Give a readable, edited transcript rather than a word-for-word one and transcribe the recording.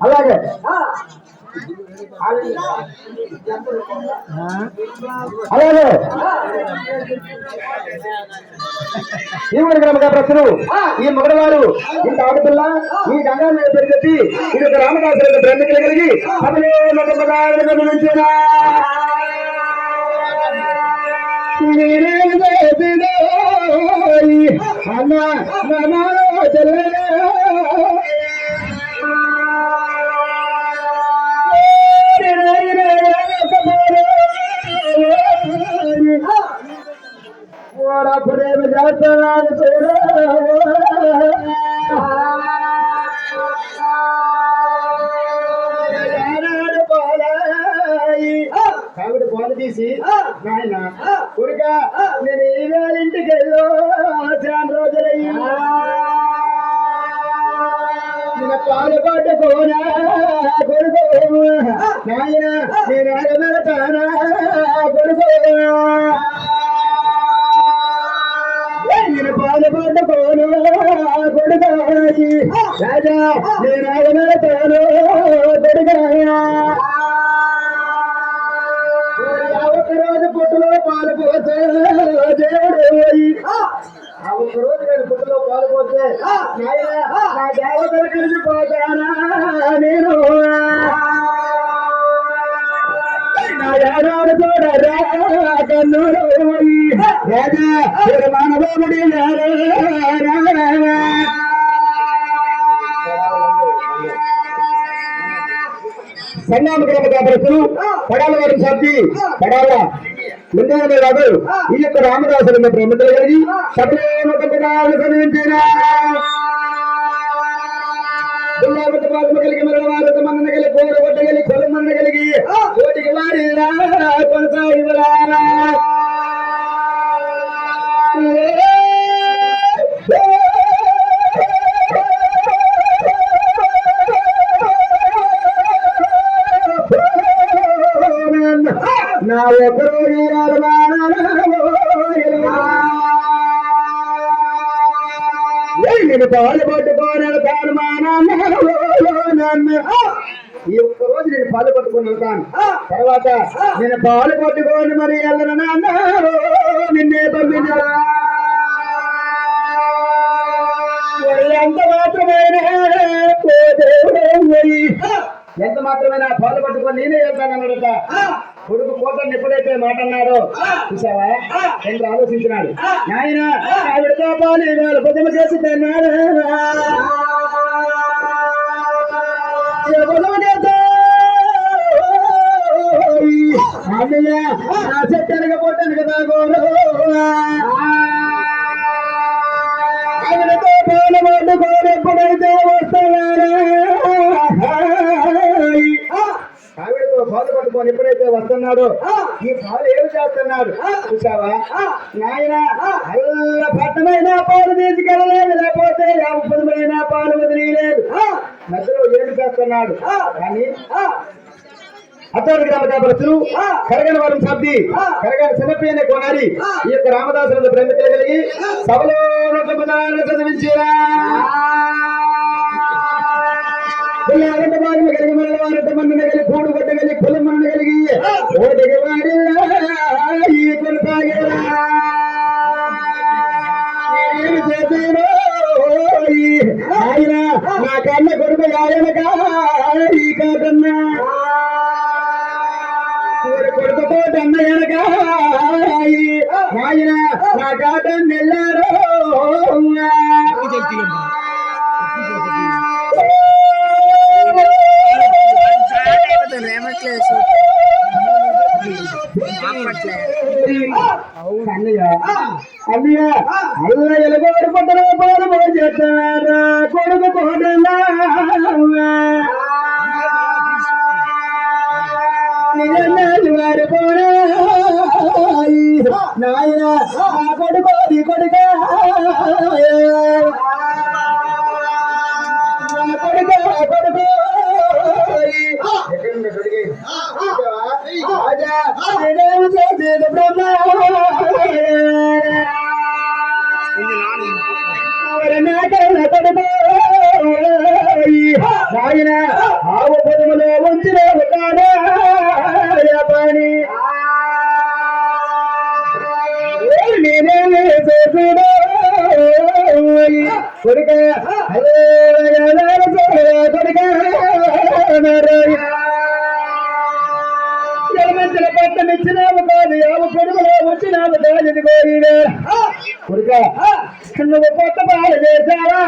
అలాగే అలాగే ఈ ఊరి గ్రామ ప్రశ్నలు ఈ మగడవారు ఇంత ఆడపిల్ల ఈ గంగా పేరు చెప్పి ఇది ఒక రామదాసు బ్రహ్మకులు కలిగి అన్న ప్రేమ జాతరాలు కాబట్టి బాధ తీసి నాయన కొడుక నేను ఈవేళ ఇంటికి వెళ్ళు చాలా రోజులయ్యి పాలు పట్టుకోనా కొడుకు నాయన నేను ఎగమెడతానా కొడుకు నేను పాలు పట్టుకోను కొడుకాయి రాజా నేను ఎగమెడతాను కొడుకాయా ఒక్కరోజు పుట్టులో పాలు పోతే దేవుడు ఒక్కరోజు నేను పుట్టులో పాలు పోతే నా దేవతలు కలిసిపోతానా నేను నా యాదాడు చూడరా కన్నుడు రాజా మానవుడి సంగ్రామ గ్రామ ప్రశ్నలు పడాల వారి సాధ్యి పడాల ముందే కాదు ఈ యొక్క రామదాసుల ప్రేమతలు కలిగి కలిగి మరణ మన్న కలిగి కోరగొట్ట కలిగి కొలమన్న కలిగి కోటికి వారి కొనసాగిరా నా ఒకరు నేను పాలు పట్టుకోను తాను ఈ ఒక్క రోజు నేను పాలు పట్టుకొని వెళ్తాను తర్వాత నేను పాలు పట్టుకొని మరి వెళ్ళను నాన్న నిన్నే పంపిన ఎంత మాత్రమేనా ఎంత మాత్రమేనా పాలు పట్టుకొని నేనే వెళ్తాను అన్నాడట కొడుకు కోటను ఎప్పుడైతే మాట అన్నాడో చూసావా చంద్ర ఆలోచించినాడు నాయన ఆవిడతో పాలు వాళ్ళు పొద్దున చేసి చెట్టనక పొట్టను కదా గోరు ఆవిడతో పాలు పట్టుకొని ఎప్పుడైతే వస్తున్నారా ఆవిడతో పాలు పట్టుకొని ఎప్పుడైతే వస్తున్నాడో ఈ పాలు ఏమి చేస్తున్నాడు చూసావా నాయన అల్ల పట్టమైన పాలు తీసుకెళ్ళలేదు లేకపోతే ఉప్పదమైన పాలు వదిలేదు మధ్యలో ఏమి చేస్తున్నాడు కానీ అతడి గ్రామ ప్రజలు కరగని వారు సబ్ది కరగని సమర్పి అనే కొనాలి ఈ యొక్క రామదాసుల ప్రేమికులు కలిగి సభలో చదివించారా కలిగి మరణ మన్న కలిగి కూడు కొట్ట కలిగి కులం మన్న కలిగి ఓటికి వాడి కొనసాగేరా చేశాను ఆయన నా కన్న కొడుకు ఆయనక ఈ కాదన్నా కొడుకుతో అన్న వెనక ఆయన నా కాటన్ వెళ్ళాడు అన్నయ్య అన్నయ్య అల్ల ఎలగోడు పట్టణ పాలన చేస్తారా కొడుకు కోటన్నా వారి పోరా నాయన కొడుకోది కొడుక కొడుకు నాయన ఆవు పొదుములో ఉంచిన పని నేనే చూడు కొడుక కొడుక జలమంచల పట్టమిచ్చినావు కాదు ఆవు పొదుములో వచ్చినావు కాదు కోరిగా కొడుక నువ్వు కొత్త పాలు చేశావా